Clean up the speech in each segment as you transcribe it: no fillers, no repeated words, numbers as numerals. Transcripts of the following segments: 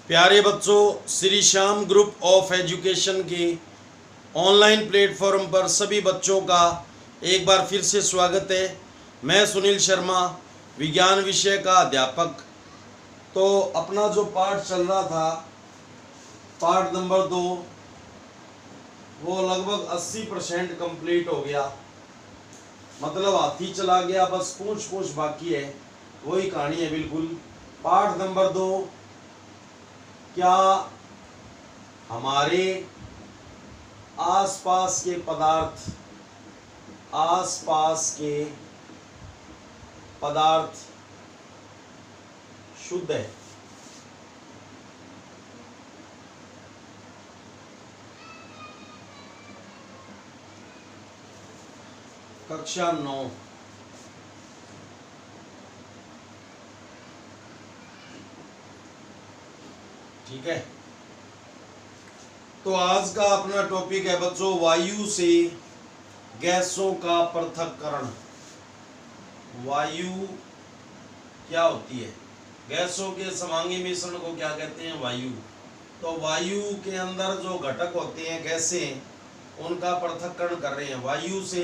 प्यारे बच्चों, Shri Shyam group of education के ऑनलाइन प्लेटफॉर्म पर सभी बच्चों का एक बार फिर से स्वागत है। मैं सुनील शर्मा, विज्ञान विषय का अध्यापक। तो अपना जो पाठ चल रहा था, पाठ नंबर 2, वो लगभग 80% कंप्लीट हो गया। मतलब हाथी चला गया, बस पूछ बाकी है। वही कहानी है बिल्कुल। पाठ नंबर 2, क्या हमारे आसपास के पदार्थ शुद्ध है? कक्षा 9। ठीक है। तो आज का अपना टॉपिक है बच्चों, वायु से गैसों का पृथक्करण। वायु क्या होती है? गैसों के समांगी मिश्रण को क्या कहते हैं? वायु। तो वायु के अंदर जो घटक होते हैं, गैसें, उनका पृथक्करण कर रहे हैं। वायु से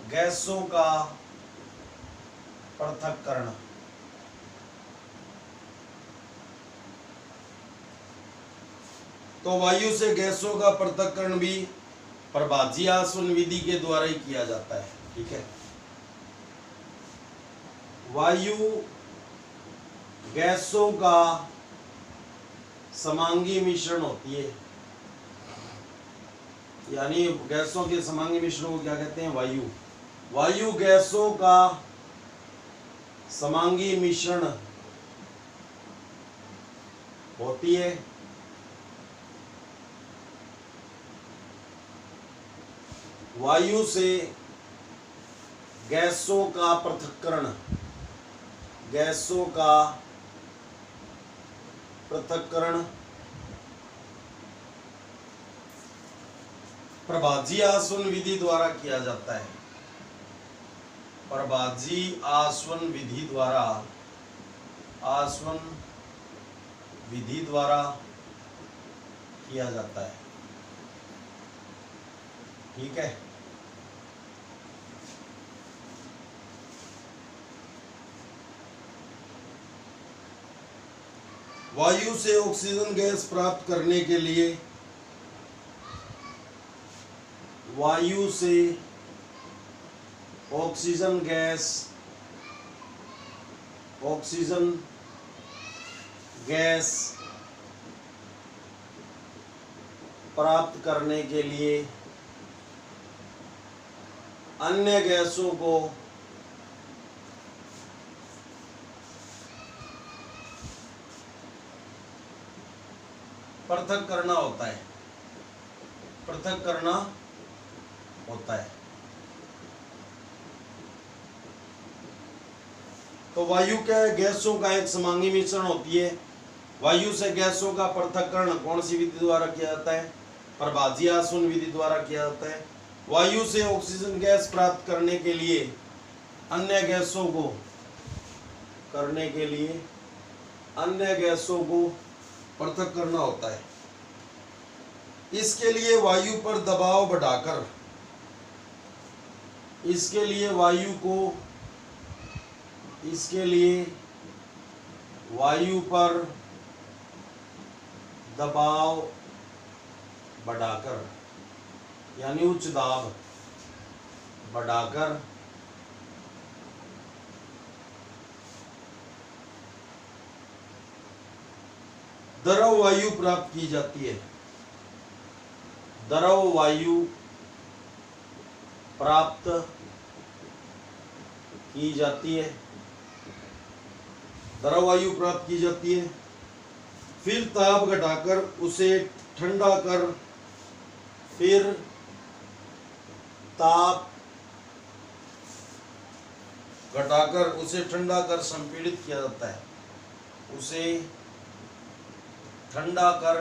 गैसों का पृथक्करण। तो वायु से गैसों का पृथक्करण भी प्रभाज्य आसवन विधि के द्वारा ही किया जाता है। ठीक है। वायु गैसों का समांगी मिश्रण होती है, यानी गैसों के समांगी मिश्रण को क्या कहते हैं? वायु। वायु गैसों का समांगी मिश्रण होती है। वायु से गैसों का पृथक्करण, गैसों का पृथक्करण प्रभाज्य आसवन विधि द्वारा किया जाता है। प्रभाज्य आसवन विधि द्वारा, आसवन विधि द्वारा किया जाता है। ठीक है। वायु से ऑक्सीजन गैस प्राप्त करने के लिए, वायु से ऑक्सीजन गैस प्राप्त करने के लिए अन्य गैसों को पृथक करना होता है। पृथक करना होता है। तो वायु के गैसों का एक समांगी मिश्रण होती है। वायु से गैसों का पृथक्करण कौन सी विधि द्वारा किया जाता है? प्रभाज्य आसवन विधि द्वारा किया जाता है। वायु से ऑक्सीजन गैस प्राप्त करने के लिए अन्य गैसों को पृथक करना होता है। इसके लिए वायु पर दबाव बढ़ाकर, इसके लिए वायु पर दबाव बढ़ाकर, यानी उच्च दाब बढ़ाकर द्रव वायु प्राप्त की जाती है। द्रव वायु प्राप्त की जाती है। द्रव वायु प्राप्त की जाती है। फिर ताप घटाकर उसे ठंडा कर, फिर ताप घटाकर उसे ठंडा कर संपीड़ित किया जाता है। उसे ठंडा कर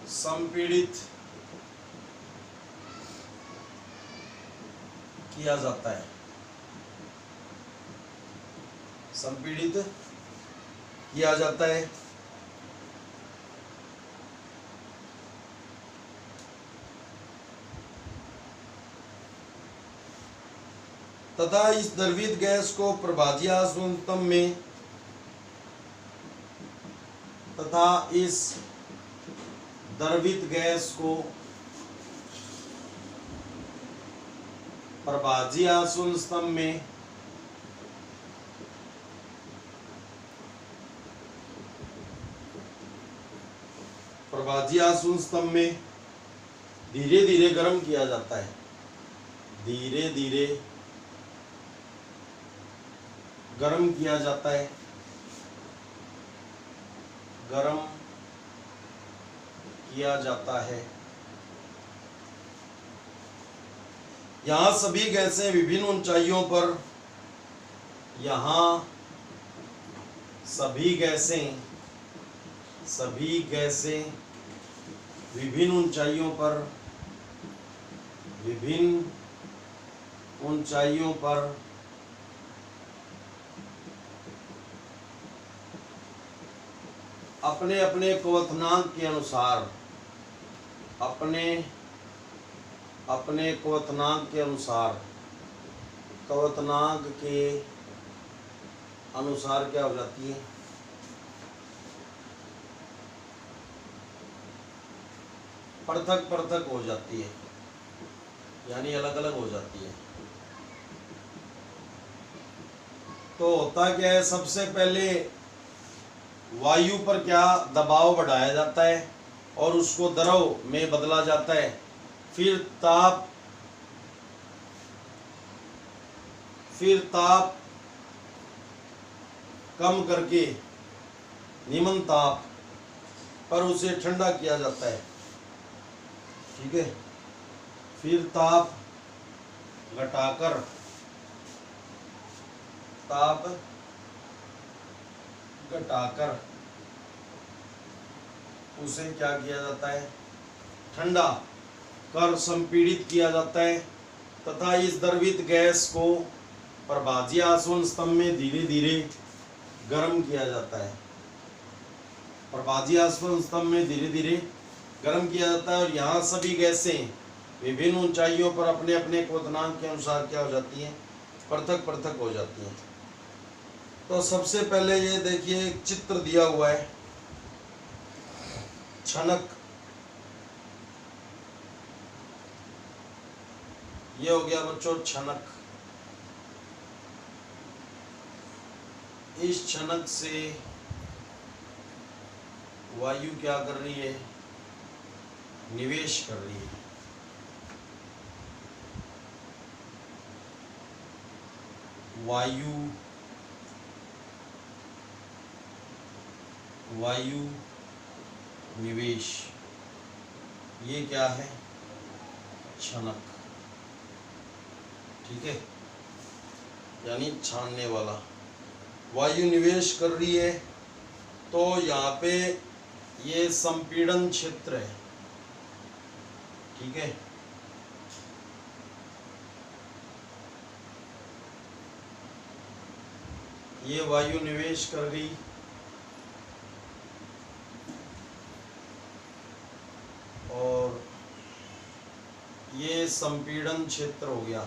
संपीड़ित किया जाता है। संपीड़ित किया जाता है। तथा इस द्रवित गैस को प्रभाज्य आसुतम में तथा इस द्रवित गैस को प्रभाज्य आसुन स्तंभ में धीरे धीरे गर्म किया जाता है। धीरे धीरे गर्म किया जाता है। गर्म किया जाता है। यहाँ सभी गैसें विभिन्न ऊंचाइयों पर सभी गैसें विभिन्न ऊंचाइयों पर अपने अपने क्वथनांक के अनुसार क्या हो जाती है? पृथक हो जाती है, यानी अलग अलग हो जाती है। तो होता क्या है, सबसे पहले वायु पर क्या दबाव बढ़ाया जाता है और उसको द्रव में बदला जाता है। फिर ताप कम करके निम्न ताप पर उसे ठंडा किया जाता है। ठीक है। फिर ताप घटाकर उसे क्या किया जाता है? ठंडा कर संपीड़ित किया जाता है तथा इस द्रवित गैस को प्रभाज्य आसवन स्तंभ में धीरे धीरे गर्म किया जाता है। प्रभाज्य आसवन स्तंभ में धीरे धीरे गर्म किया जाता है और यहाँ सभी गैसें विभिन्न ऊंचाइयों पर अपने अपने क्वथनांक के अनुसार क्या हो जाती हैं? पृथक हो जाती हैं। तो सबसे पहले ये देखिए, एक चित्र दिया हुआ है, छनक। ये हो गया बच्चों छनक। इस छनक से वायु क्या कर रही है? निवेश कर रही है। वायु निवेश, ये क्या है? छनक। ठीक है, यानी छानने वाला। वायु निवेश कर रही है तो यहाँ पे ये संपीड़न क्षेत्र है। ठीक है, ये वायु निवेश कर गई और ये संपीड़न क्षेत्र हो गया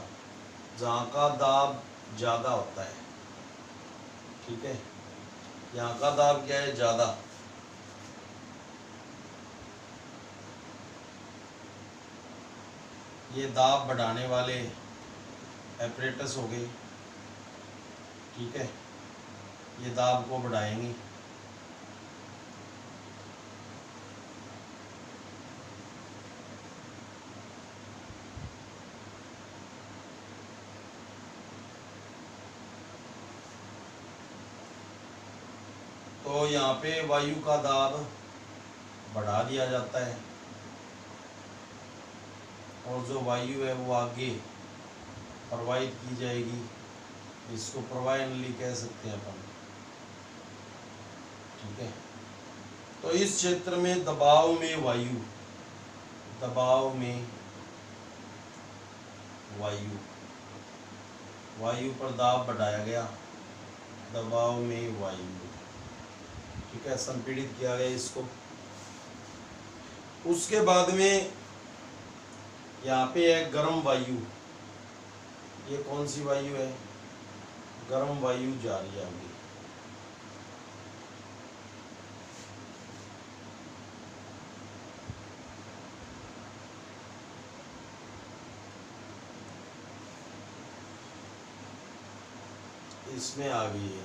जहाँ का दाब ज़्यादा होता है। ठीक है, यहाँ का दाब क्या है? ज़्यादा। ये दाब बढ़ाने वाले एपरेटस हो गए। ठीक है, ये दाब को बढ़ाएंगे। तो यहाँ पे वायु का दाब बढ़ा दिया जाता है और जो वायु है वो आगे प्रवाहित की जाएगी। इसको प्रवाह नली कह सकते हैं अपन। ठीक है, तो इस क्षेत्र में दबाव में वायु पर दाब बढ़ाया गया। दबाव में वायु, ठीक है, संपीड़ित किया गया इसको। उसके बाद में यहाँ पे है गर्म वायु। ये कौन सी वायु है? गर्म वायु जा रही है आगे। इसमें आ गई है,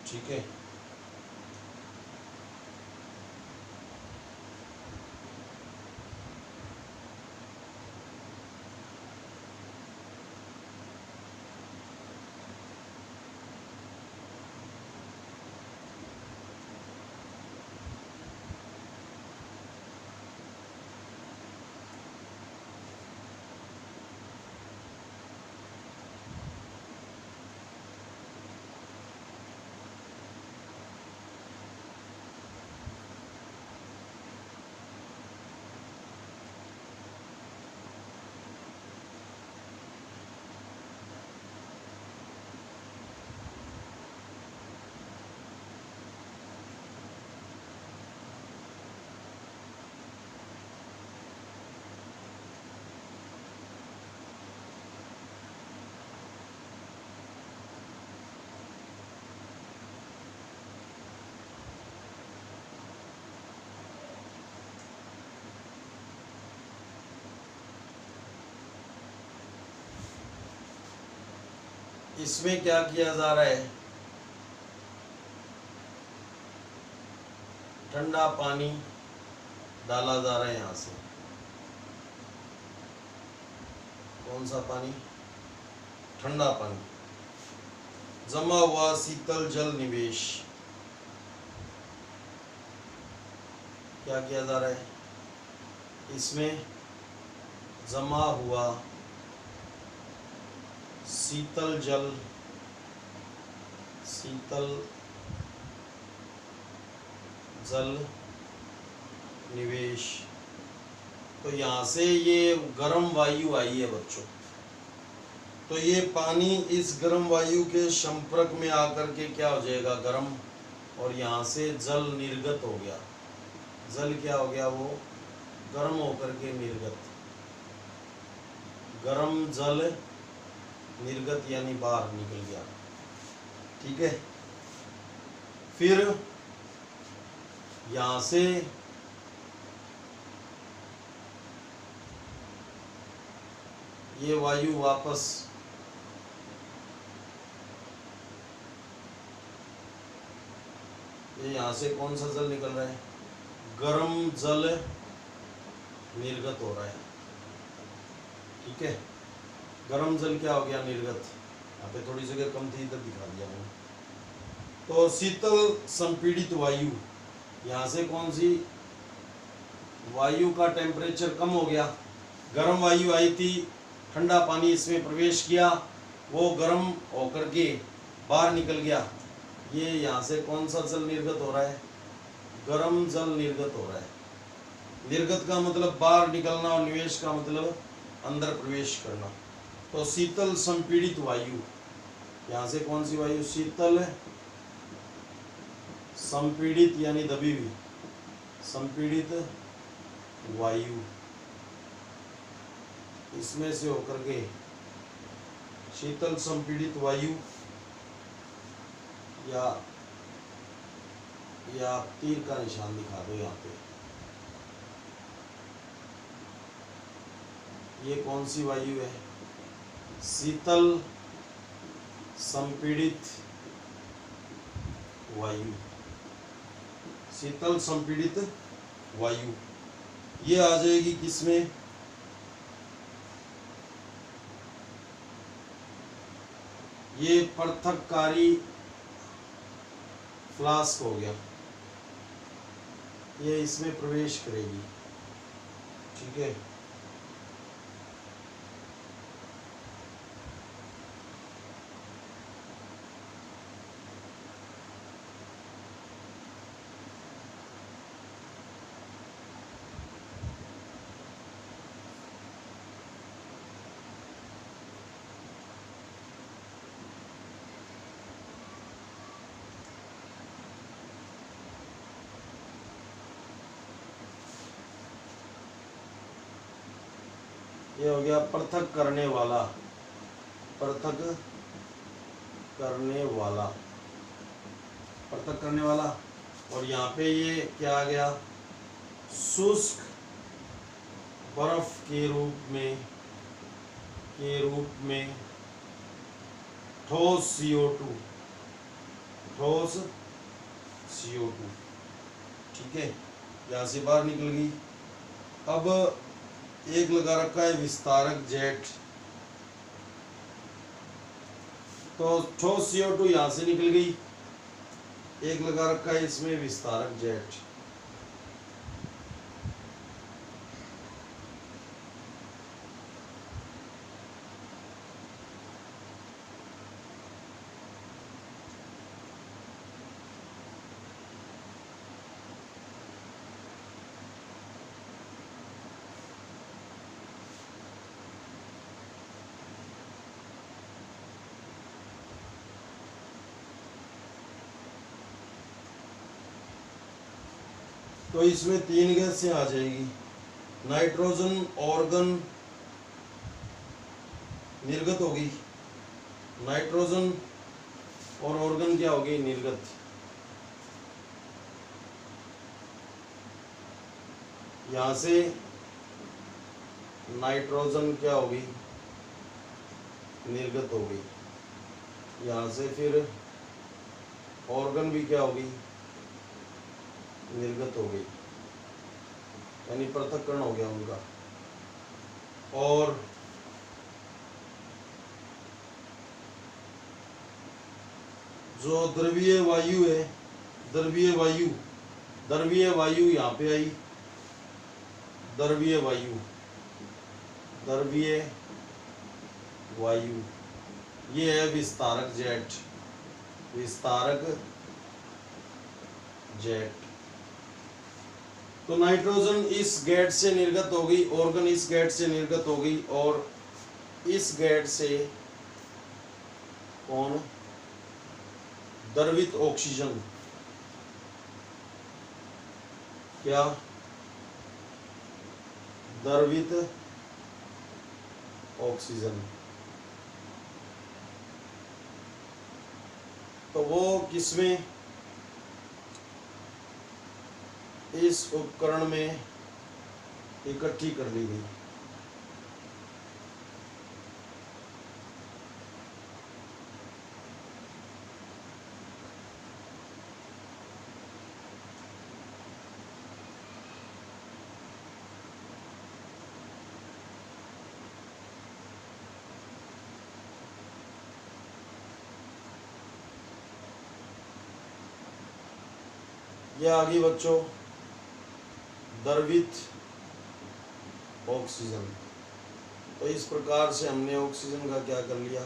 ठीक है। इसमें क्या किया जा रहा है? ठंडा पानी डाला जा रहा है यहाँ से। कौन सा पानी? ठंडा पानी। जमा हुआ शीतल जल निवेश। क्या किया जा रहा है? इसमें जमा हुआ शीतल जल निवेश। तो यहाँ से ये गर्म वायु आई है बच्चों। तो ये पानी इस गर्म वायु के संपर्क में आकर के क्या हो जाएगा? गर्म। और यहाँ से जल निर्गत हो गया। जल क्या हो गया? वो गर्म होकर के निर्गत। गर्म जल निर्गत यानी बाहर निकल गया, ठीक है। फिर यहाँ से ये वायु वापस ये यहाँ से कौन सा जल निकल रहा है? गर्म जल निर्गत हो रहा है, ठीक है। गर्म जल क्या हो गया? निर्गत। यहाँ पे थोड़ी जगह कम थी, इधर दिखा दिया मैंने। तो शीतल संपीड़ित वायु, यहाँ से कौन सी वायु का टेम्परेचर कम हो गया। गर्म वायु आई थी, ठंडा पानी इसमें प्रवेश किया, वो गर्म होकर के बाहर निकल गया। ये यहाँ से कौन सा जल निर्गत हो रहा है? गर्म जल निर्गत हो रहा है। निर्गत का मतलब बाहर निकलना और निवेश का मतलब अंदर प्रवेश करना। तो शीतल संपीड़ित वायु, यहाँ से कौन सी वायु? शीतल संपीड़ित यानी दबी हुई संपीड़ित वायु, इसमें से होकर के शीतल संपीड़ित वायु या तीर का निशान दिखा दो यहाँ पे। ये कौन सी वायु है? शीतल संपीड़ित वायु। शीतल संपीड़ित वायु ये आ जाएगी किसमें? ये पृथक्कारी फ्लास्क हो गया, ये इसमें प्रवेश करेगी, ठीक है। ये हो गया पृथक करने वाला, पृथक करने वाला, पृथक करने वाला। और यहाँ पे ये क्या आ गया, शुष्क बर्फ के रूप में ठोस CO2, ठोस CO2, ठीक है, यहाँ से बाहर निकल गई। अब एक लगा रखा है विस्तारक जेट, तो ठोस CO2 यहाँ से निकल गई, एक लगा रखा है इसमें विस्तारक जेट। तो इसमें 3 गैसें आ जाएगी, नाइट्रोजन ऑर्गन निर्गत होगी, नाइट्रोजन और ऑर्गन क्या होगी, निर्गत। यहाँ से नाइट्रोजन क्या होगी, निर्गत होगी, यहाँ से फिर ऑर्गन भी क्या होगी, निर्गत हो गई, यानी पृथक्करण हो गया उनका। और जो द्रवीय वायु है, द्रवीय वायु यहाँ पे आई, द्रवीय वायु ये है विस्तारक जेट, विस्तारक जेट। तो नाइट्रोजन इस गेट से निर्गत हो गई, ऑर्गन इस गेट से निर्गत हो गई, और इस गेट से कौन, द्रवित ऑक्सीजन, क्या, द्रवित ऑक्सीजन। तो वो किसमें, इस उपकरण में इकट्ठी कर ली गई। यह आ गई बच्चों द्रवित ऑक्सीजन। तो इस प्रकार से हमने ऑक्सीजन का क्या कर लिया,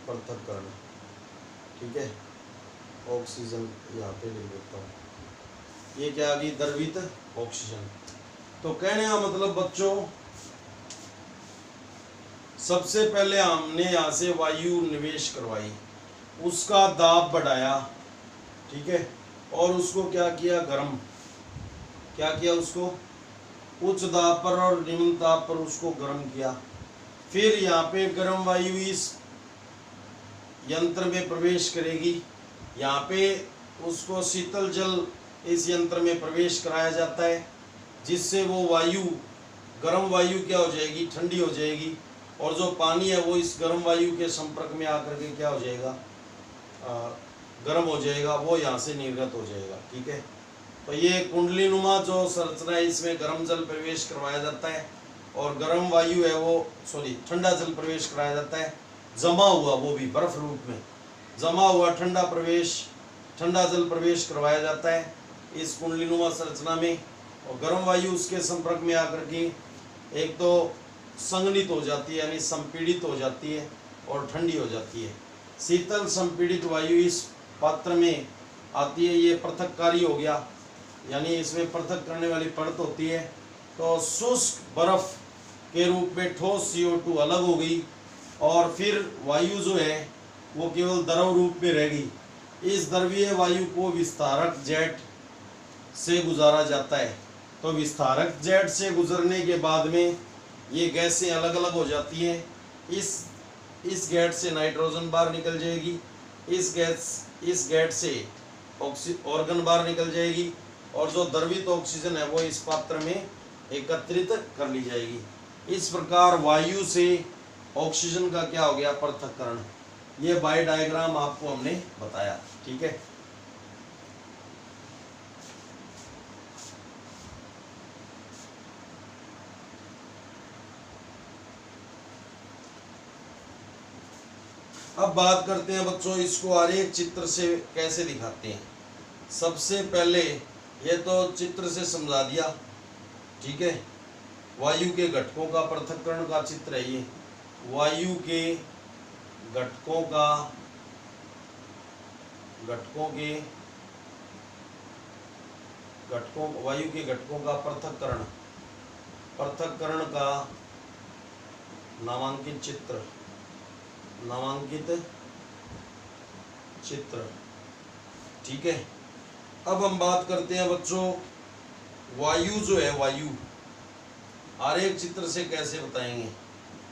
पृथक्करण, ठीक है। ऑक्सीजन यहाँ पे लिख देता हूँ, ये क्या आ गई, द्रवित ऑक्सीजन। तो कहने का मतलब बच्चों, सबसे पहले हमने यहाँ से वायु निवेश करवाई, उसका दाब बढ़ाया, ठीक है, और उसको क्या किया, गर्म, क्या किया, उसको उच्च दाब पर और निम्न दाब पर उसको गर्म किया। फिर यहाँ पे गर्म वायु इस यंत्र में प्रवेश करेगी, यहाँ पे उसको शीतल जल इस यंत्र में प्रवेश कराया जाता है, जिससे वो वायु, गर्म वायु क्या हो जाएगी, ठंडी हो जाएगी, और जो पानी है वो इस गर्म वायु के संपर्क में आकर के क्या हो जाएगा, गर्म हो जाएगा, वो यहाँ से निर्गत हो जाएगा, ठीक है। तो ये कुंडली नुमा जो संरचना है, इसमें गर्म जल प्रवेश करवाया जाता है, और गर्म वायु है वो, ठंडा जल प्रवेश कराया जाता है, जमा हुआ, वो भी बर्फ रूप में जमा हुआ ठंडा जल प्रवेश करवाया जाता है इस कुंडली नुमा संरचना में, और गर्म वायु उसके संपर्क में आकर के एक तो संघनित हो जाती है, यानी संपीड़ित हो जाती है, और ठंडी हो जाती है। शीतल संपीड़ित वायु इस पात्र में आती है, ये पृथककारी हो गया, यानी इसमें पृथक करने वाली परत होती है। तो शुष्क बर्फ के रूप में ठोस CO2 अलग हो गई, और फिर वायु जो है वो केवल द्रव रूप में रह गई। इस द्रवीय वायु को विस्तारक जेट से गुजारा जाता है। तो विस्तारक जेट से गुजरने के बाद में ये गैसें अलग अलग हो जाती हैं। इस गैस से नाइट्रोजन बाहर निकल जाएगी, इस गैस से ऑर्गन बाहर निकल जाएगी, और जो द्रवित ऑक्सीजन है वो इस पात्र में एकत्रित कर ली जाएगी। इस प्रकार वायु से ऑक्सीजन का क्या हो गया, पृथक्करण। ये बाय डायग्राम आपको हमने बताया, ठीक है। अब बात करते हैं बच्चों, इसको आरेख चित्र से कैसे दिखाते हैं। सबसे पहले ये तो चित्र से समझा दिया, ठीक है। वायु के घटकों का पृथक्करण का चित्र है ये। वायु के घटकों का वायु के घटकों का पृथक्करण का नामांकित चित्र, ठीक है। अब हम बात करते हैं बच्चों, वायु जो है, वायु आरेख चित्र से कैसे बताएंगे,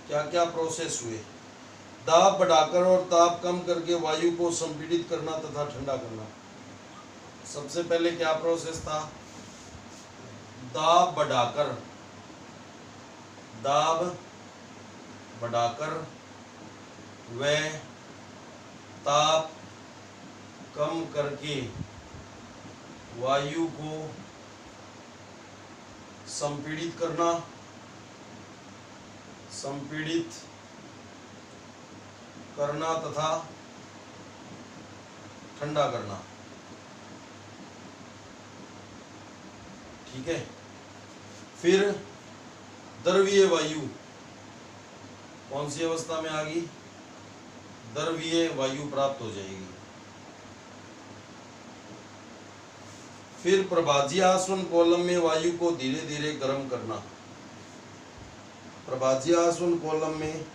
क्या क्या प्रोसेस हुए। दाब बढ़ाकर और ताप कम करके वायु को संपीड़ित करना तथा ठंडा करना। सबसे पहले क्या प्रोसेस था, दाब बढ़ाकर व ताप कम करके वायु को संपीड़ित करना तथा ठंडा करना, ठीक है। फिर द्रवीय वायु कौन सी अवस्था में आ गई, द्रवीय वायु प्राप्त हो जाएगी। फिर प्रभाज्य आसवन कॉलम में वायु को धीरे धीरे गर्म करना। प्रभाज्य आसवन कॉलम में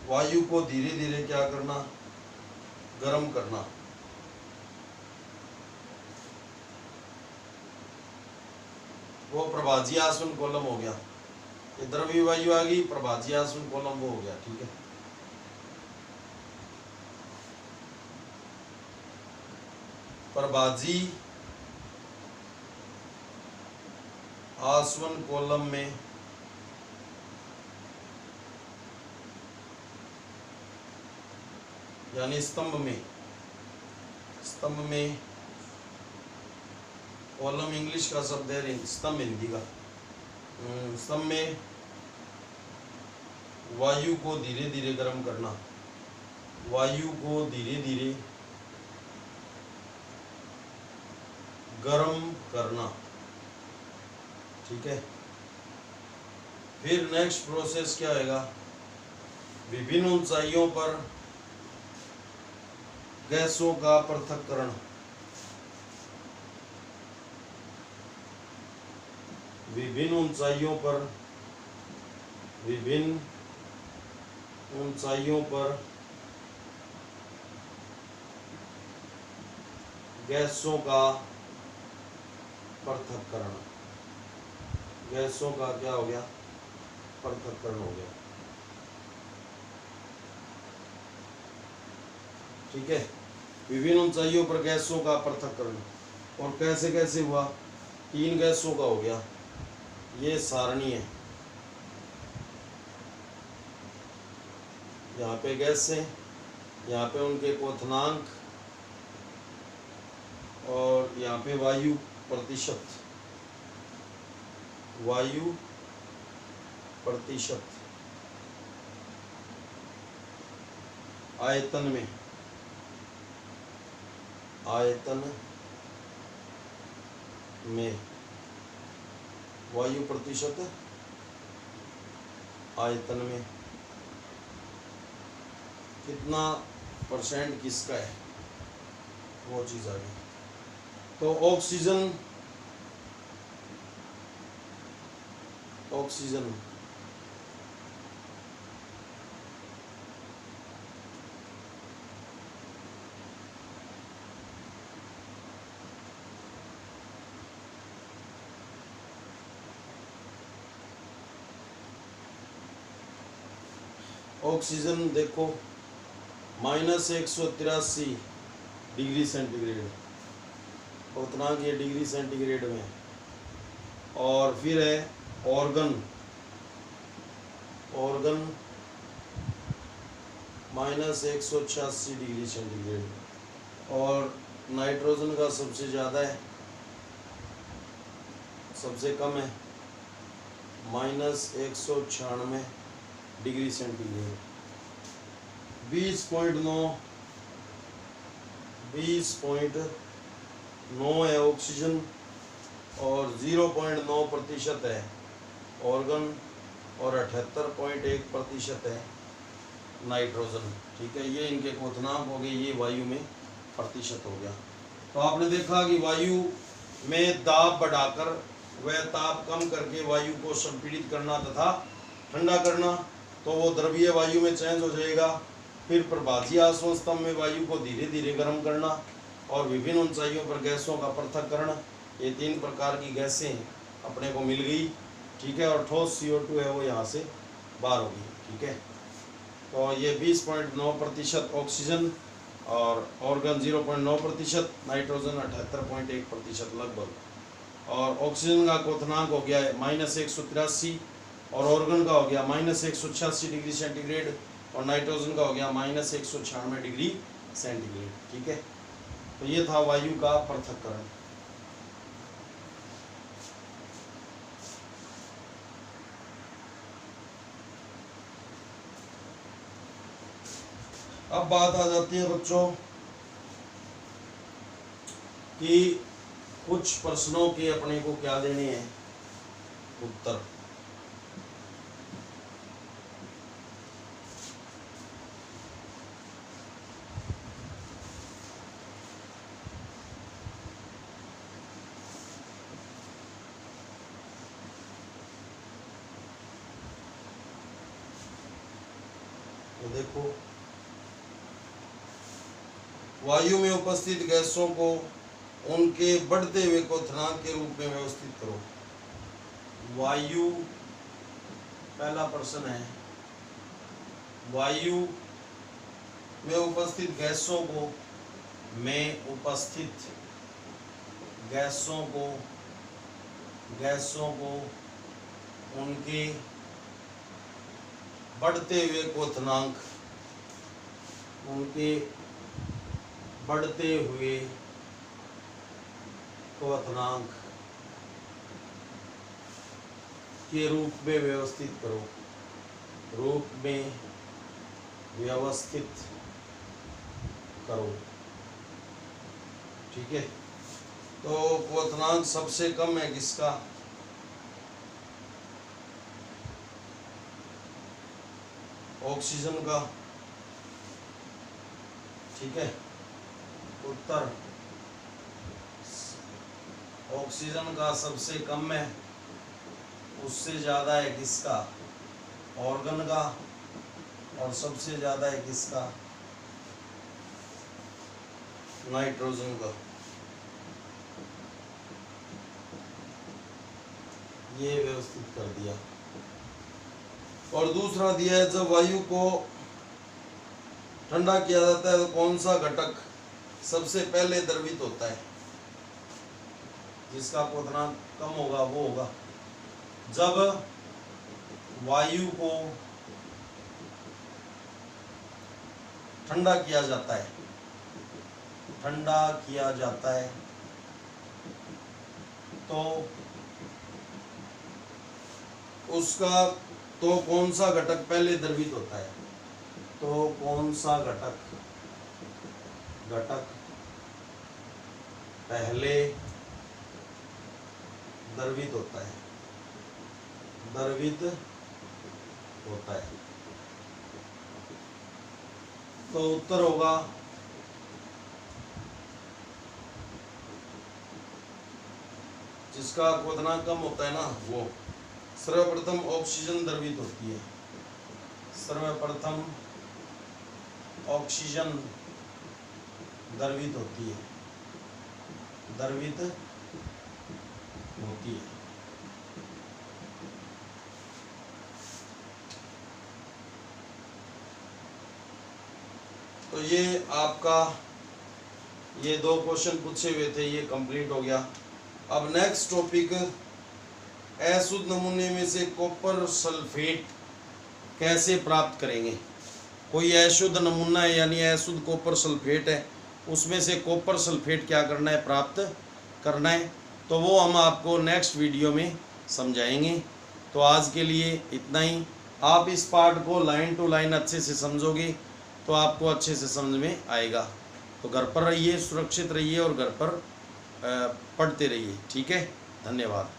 वायु को धीरे धीरे क्या करना, गर्म करना। वो प्रभाज्य आसवन कॉलम हो गया, ये द्रवीय वायु आ गई, प्रभाज्य आसवन कॉलम वो हो गया, ठीक है। प्रभाज्य आसवन कॉलम में यानी स्तंभ में कॉलम इंग्लिश का शब्द है, स्तंभ हिंदी का। स्तंभ में वायु को धीरे धीरे गर्म करना, वायु को धीरे धीरे गर्म करना, ठीक है। फिर नेक्स्ट प्रोसेस क्या आएगा, विभिन्न ऊंचाइयों पर गैसों का पृथक्करण। विभिन्न ऊंचाइयों पर गैसों का पृथक्करण, गैसों का क्या हो गया, पृथक्करण हो गया, ठीक है। विभिन्न ऊंचाइयों पर गैसों का पृथक्करण, और कैसे कैसे हुआ, 3 गैसों का हो गया। ये सारणी है, यहाँ पे गैस है, यहाँ पे उनके क्वथनांक, और यहाँ पे वायु प्रतिशत, आयतन में वायु प्रतिशत आयतन में कितना % किसका है, वो चीज आ गई। तो ऑक्सीजन ऑक्सीजन देखो -183 डिग्री सेंटीग्रेड, क्वथनांक ये डिग्री सेंटीग्रेड में। और फिर है ऑर्गन -186 डिग्री सेंटीग्रेड। और नाइट्रोजन का सबसे ज़्यादा है, सबसे कम है -196 डिग्री सेंटीग्रेड। 20.9 है ऑक्सीजन और 0.9% है ऑर्गन और 78.1% है नाइट्रोजन। ठीक है, ये इनके क्वथनांक हो गए, ये वायु में प्रतिशत हो गया। तो आपने देखा कि वायु में दाब बढ़ाकर वह ताप कम करके वायु को संपीड़ित करना तथा ठंडा करना, तो वो द्रवीय वायु में चेंज हो जाएगा। फिर प्रभाजीय आसवन स्तंभ में वायु को धीरे धीरे गर्म करना और विभिन्न ऊंचाइयों पर गैसों का पृथक्करण, ये 3 प्रकार की गैसें अपने को मिल गई। ठीक है, और ठोस CO2 है वो यहाँ से बाहर होगी। ठीक है, तो ये 20.9% ऑक्सीजन और ऑर्गन 0.9%, नाइट्रोजन 78.1% लगभग। और ऑक्सीजन का क्वथनांक हो गया है -183 और ऑर्गन का हो गया -186 डिग्री सेंटीग्रेड और नाइट्रोजन का हो गया -196 डिग्री सेंटीग्रेड। ठीक है, तो ये था वायु का पृथक्करण। अब बात आ जाती है बच्चों कि कुछ प्रश्नों के अपने को क्या देने हैं उत्तर। तो देखो, वायु में उपस्थित गैसों को उनके बढ़ते हुए क्वथनांक के रूप में व्यवस्थित करो। वायु, पहला प्रश्न है, वायु में उपस्थित गैसों को उनके बढ़ते हुए क्वथनांक के रूप में व्यवस्थित करो। ठीक है, तो क्वथनांक सबसे कम है किसका? ऑक्सीजन का। ठीक है, उत्तर ऑक्सीजन का सबसे कम है, उससे ज़्यादा है किसका? ऑर्गन का। और सबसे ज़्यादा है किसका? नाइट्रोजन का। ये व्यवस्थित कर दिया। और दूसरा दिया है, जब वायु को ठंडा किया जाता है तो कौन सा घटक सबसे पहले द्रवित होता है? जिसका क्वथनांक कम होगा वो होगा, जब वायु को ठंडा किया जाता है तो उसका तो कौन सा घटक पहले द्रवित होता है? तो कौन सा घटक पहले द्रवित होता है? तो उत्तर होगा जिसका क्वथनांक कम होता है ना, वो सर्वप्रथम ऑक्सीजन द्रवित होती है। सर्वप्रथम ऑक्सीजन द्रवित होती है। तो ये आपका ये 2 क्वेश्चन पूछे हुए थे, ये कंप्लीट हो गया। अब नेक्स्ट टॉपिक, अशुद्ध नमूने में से कॉपर सल्फेट कैसे प्राप्त करेंगे। कोई अशुद्ध नमूना है यानी अशुद्ध कॉपर सल्फेट है, उसमें से कॉपर सल्फेट क्या करना है, प्राप्त करना है, तो वो हम आपको नेक्स्ट वीडियो में समझाएंगे। तो आज के लिए इतना ही। आप इस पार्ट को लाइन टू लाइन अच्छे से समझोगे तो आपको अच्छे से समझ में आएगा। तो घर पर रहिए, सुरक्षित रहिए और घर पर पढ़ते रहिए। ठीक है, धन्यवाद।